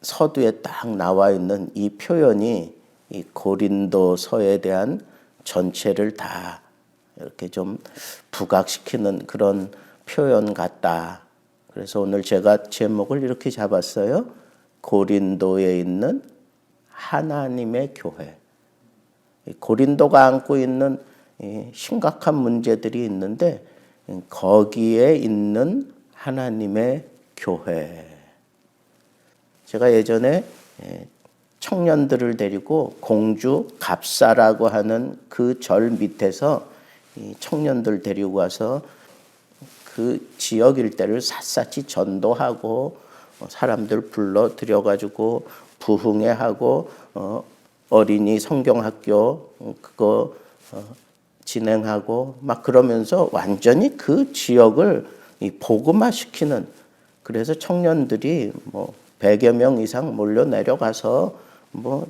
서두에 딱 나와 있는 이 표현이 이 고린도서에 대한 전체를 다 이렇게 좀 부각시키는 그런 표현 같다. 그래서 오늘 제가 제목을 이렇게 잡았어요. 고린도에 있는 하나님의 교회. 고린도가 안고 있는 심각한 문제들이 있는데 거기에 있는 하나님의 교회. 제가 예전에 청년들을 데리고 공주 갑사라고 하는 그 절 밑에서 청년들 데리고 와서 그 지역 일대를 샅샅이 전도하고 사람들 불러 들여가지고 부흥회하고 어린이 성경학교 그거 진행하고 막 그러면서 완전히 그 지역을 복음화시키는, 그래서 청년들이 뭐 100여 명 이상 몰려 내려가서 뭐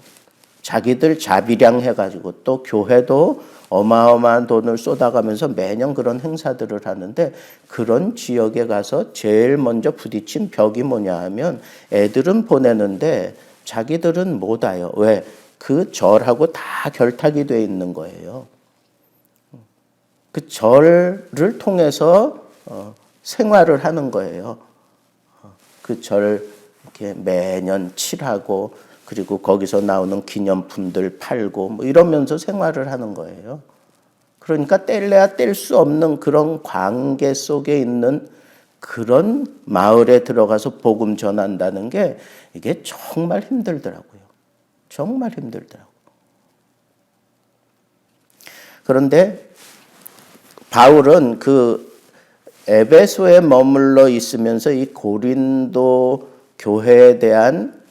자기들 자비량 해가지고 또 교회도 어마어마한 돈을 쏟아가면서 매년 그런 행사들을 하는데, 그런 지역에 가서 제일 먼저 부딪힌 벽이 뭐냐 하면 애들은 보내는데 자기들은 못 와요. 왜? 그 절하고 다 결탁이 돼 있는 거예요. 그 절을 통해서 생활을 하는 거예요. 그 절 이렇게 매년 칠하고 그리고 거기서 나오는 기념품들 팔고 뭐 이러면서 생활을 하는 거예요. 그러니까 뗄래야 뗄 수 없는 그런 관계 속에 있는 그런 마을에 들어가서 복음 전한다는 게 이게 정말 힘들더라고요. 정말 힘들더라고요. 그런데 바울은 그 에베소에 머물러 있으면서 이 고린도 교회에 대한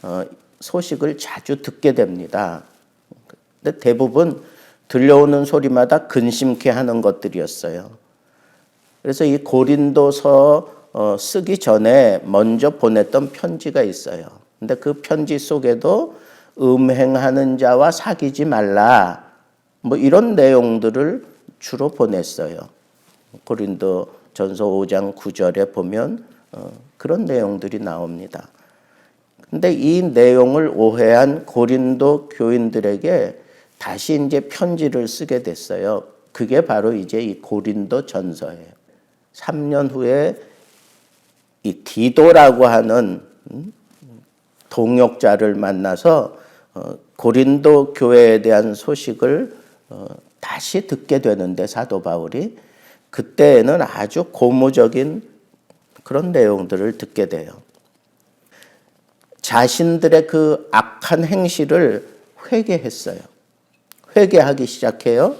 소식을 자주 듣게 됩니다. 근데 대부분 들려오는 소리마다 근심케 하는 것들이었어요. 그래서 이 고린도서 쓰기 전에 먼저 보냈던 편지가 있어요. 근데 그 편지 속에도 음행하는 자와 사귀지 말라 뭐 이런 내용들을 주로 보냈어요. 고린도전서 5장 9절에 보면 그런 내용들이 나옵니다. 근데 이 내용을 오해한 고린도 교인들에게 다시 이제 편지를 쓰게 됐어요. 그게 바로 이제 이 고린도전서예요. 3년 후에 이 디도라고 하는 동역자를 만나서 고린도 교회에 대한 소식을 다시 듣게 되는데, 사도 바울이 그때는 아주 고무적인 그런 내용들을 듣게 돼요. 자신들의 그 악한 행실을 회개했어요. 회개하기 시작해요.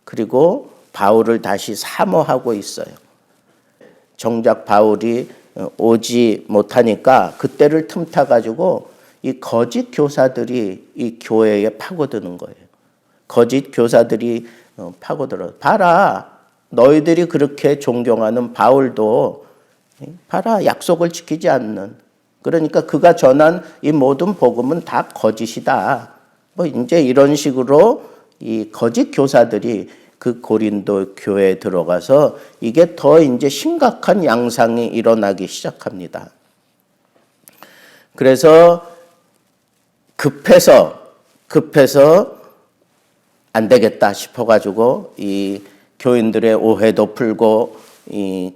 그리고 바울을 다시 사모하고 있어요. 정작 바울이 오지 못하니까 그때를 틈타 가지고 이 거짓 교사들이 이 교회에 파고드는 거예요. 거짓 교사들이 파고들어. 봐라, 너희들이 그렇게 존경하는 바울도 봐라, 약속을 지키지 않는. 그러니까 그가 전한 이 모든 복음은 다 거짓이다. 뭐 이제 이런 식으로 이 거짓 교사들이 그 고린도 교회에 들어가서 이게 더 이제 심각한 양상이 일어나기 시작합니다. 그래서 급해서 안 되겠다 싶어가지고 이 교인들의 오해도 풀고 이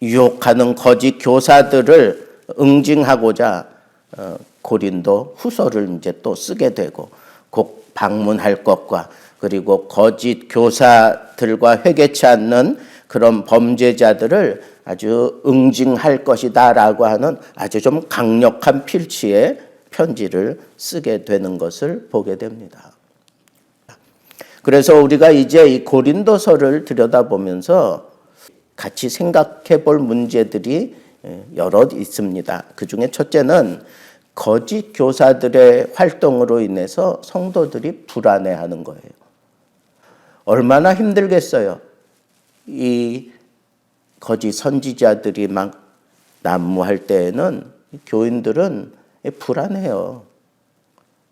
유혹하는 거짓 교사들을 응징하고자 고린도 후서를 이제 또 쓰게 되고, 곧 방문할 것과 그리고 거짓 교사들과 회개치 않는 그런 범죄자들을 아주 응징할 것이다라고 하는 아주 좀 강력한 필치의 편지를 쓰게 되는 것을 보게 됩니다. 그래서 우리가 이제 이 고린도서를 들여다보면서 같이 생각해 볼 문제들이 여럿 있습니다. 그 중에 첫째는 거짓 교사들의 활동으로 인해서 성도들이 불안해하는 거예요. 얼마나 힘들겠어요. 이 거짓 선지자들이 막 난무할 때에는 교인들은 불안해요.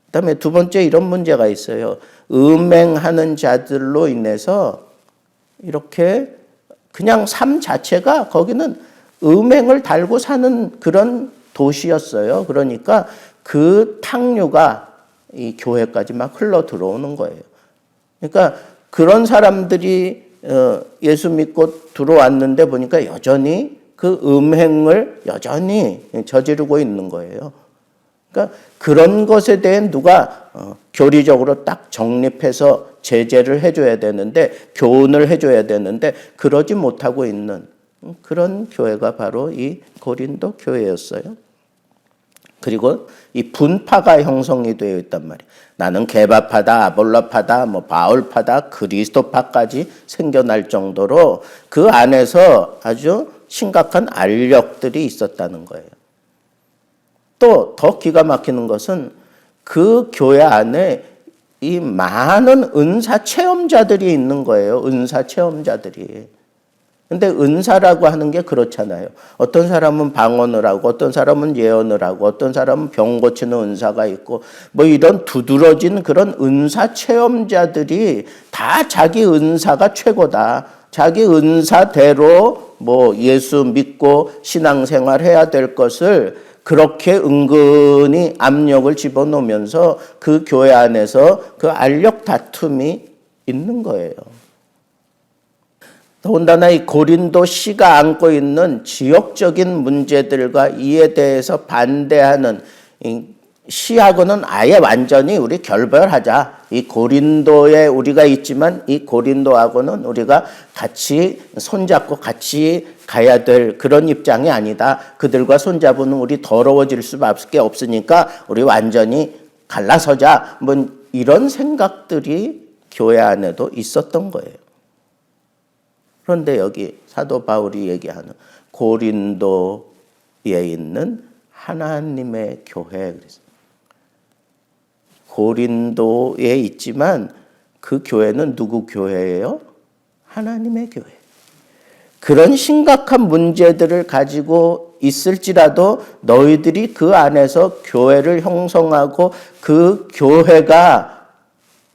그다음에 두 번째 이런 문제가 있어요. 음행하는 자들로 인해서 이렇게 그냥 삶 자체가 거기는 음행을 달고 사는 그런 도시였어요. 그러니까 그 탕류가 이 교회까지 막 흘러 들어오는 거예요. 그러니까 그런 사람들이 예수 믿고 들어왔는데 보니까 여전히 그 음행을 여전히 저지르고 있는 거예요. 그러니까 그런 것에 대해 누가 교리적으로 딱 정립해서 제재를 해줘야 되는데, 교훈을 해줘야 되는데 그러지 못하고 있는 그런 교회가 바로 이 고린도 교회였어요. 그리고 이 분파가 형성이 되어 있단 말이에요. 나는 게바파다, 아볼로파다, 바울파다, 그리스도파까지 생겨날 정도로 그 안에서 아주 심각한 알력들이 있었다는 거예요. 또 더 기가 막히는 것은 그 교회 안에 이 많은 은사 체험자들이 있는 거예요. 은사 체험자들이. 근데 은사라고 하는 게 그렇잖아요. 어떤 사람은 방언을 하고, 어떤 사람은 예언을 하고, 어떤 사람은 병 고치는 은사가 있고, 이런 두드러진 그런 은사 체험자들이 다 자기 은사가 최고다. 자기 은사대로 예수 믿고 신앙생활 해야 될 것을 그렇게 은근히 압력을 집어넣으면서 그 교회 안에서 그 알력 다툼이 있는 거예요. 더군다나 이 고린도시가 안고 있는 지역적인 문제들과 이에 대해서 반대하는 시하고는 아예 완전히 우리 결별하자. 이 고린도에 우리가 있지만 이 고린도하고는 우리가 같이 손잡고 같이 가야 될 그런 입장이 아니다. 그들과 손잡으면 우리 더러워질 수밖에 없으니까 우리 완전히 갈라서자. 이런 생각들이 교회 안에도 있었던 거예요. 그런데 여기 사도 바울이 얘기하는 고린도에 있는 하나님의 교회, 고린도에 있지만 그 교회는 누구 교회예요? 하나님의 교회. 그런 심각한 문제들을 가지고 있을지라도 너희들이 그 안에서 교회를 형성하고 그 교회가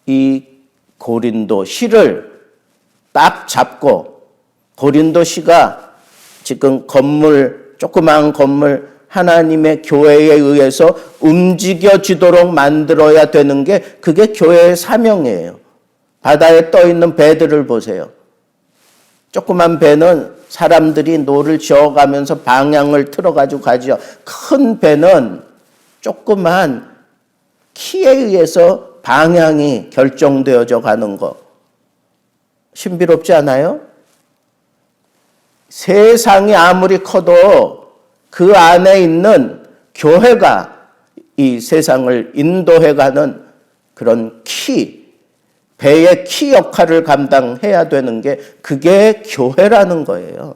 이 고린도시를 딱 잡고, 고린도시가 지금 조그마한 건물 하나님의 교회에 의해서 움직여지도록 만들어야 되는 게 그게 교회의 사명이에요. 바다에 떠 있는 배들을 보세요. 조그만 배는 사람들이 노를 지어가면서 방향을 틀어가지고 가죠. 큰 배는 조그만 키에 의해서 방향이 결정되어져 가는 거. 신비롭지 않아요? 세상이 아무리 커도 그 안에 있는 교회가 이 세상을 인도해가는 그런 배의 키 역할을 감당해야 되는 게 그게 교회라는 거예요.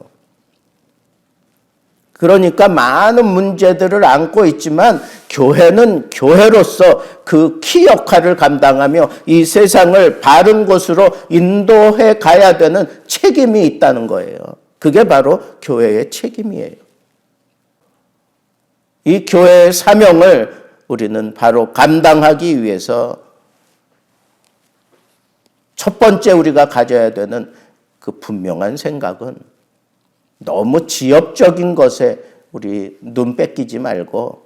그러니까 많은 문제들을 안고 있지만 교회는 교회로서 그 키 역할을 감당하며 이 세상을 바른 곳으로 인도해 가야 되는 책임이 있다는 거예요. 그게 바로 교회의 책임이에요. 이 교회의 사명을 우리는 바로 감당하기 위해서 첫 번째 우리가 가져야 되는 그 분명한 생각은 너무 지엽적인 것에 우리 눈 뺏기지 말고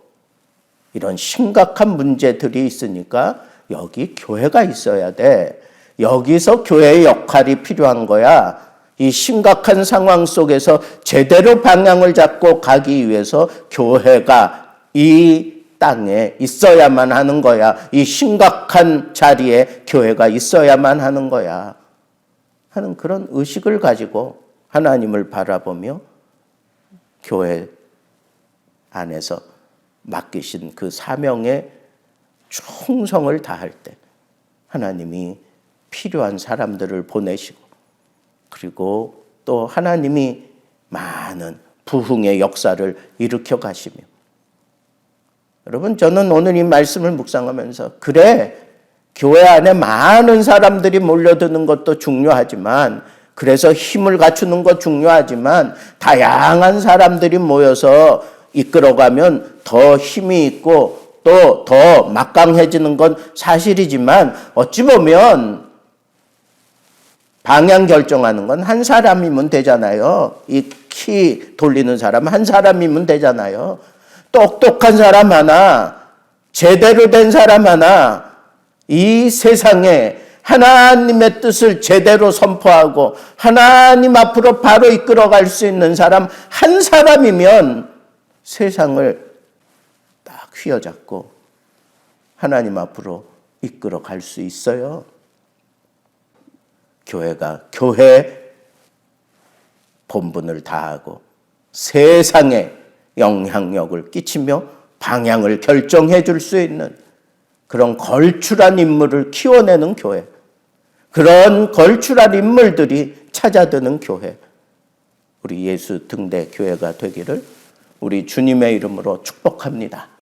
이런 심각한 문제들이 있으니까 여기 교회가 있어야 돼. 여기서 교회의 역할이 필요한 거야. 이 심각한 상황 속에서 제대로 방향을 잡고 가기 위해서 교회가 이 땅에 있어야만 하는 거야. 이 심각한 자리에 교회가 있어야만 하는 거야. 하는 그런 의식을 가지고 하나님을 바라보며 교회 안에서 맡기신 그 사명에 충성을 다할 때 하나님이 필요한 사람들을 보내시고, 그리고 또 하나님이 많은 부흥의 역사를 일으켜 가시며, 여러분, 저는 오늘 이 말씀을 묵상하면서 그래, 교회 안에 많은 사람들이 몰려드는 것도 중요하지만, 그래서 힘을 갖추는 것 중요하지만, 다양한 사람들이 모여서 이끌어가면 더 힘이 있고 또 더 막강해지는 건 사실이지만, 어찌 보면 방향 결정하는 건 한 사람이면 되잖아요. 이 키 돌리는 사람 한 사람이면 되잖아요. 똑똑한 사람 하나, 제대로 된 사람 하나, 이 세상에 하나님의 뜻을 제대로 선포하고 하나님 앞으로 바로 이끌어갈 수 있는 사람 한 사람이면 세상을 딱 휘어잡고 하나님 앞으로 이끌어갈 수 있어요. 교회가 교회 본분을 다하고 세상에 영향력을 끼치며 방향을 결정해 줄 수 있는 그런 걸출한 인물을 키워내는 교회, 그런 걸출한 인물들이 찾아드는 교회, 우리 예수 등대 교회가 되기를 우리 주님의 이름으로 축복합니다.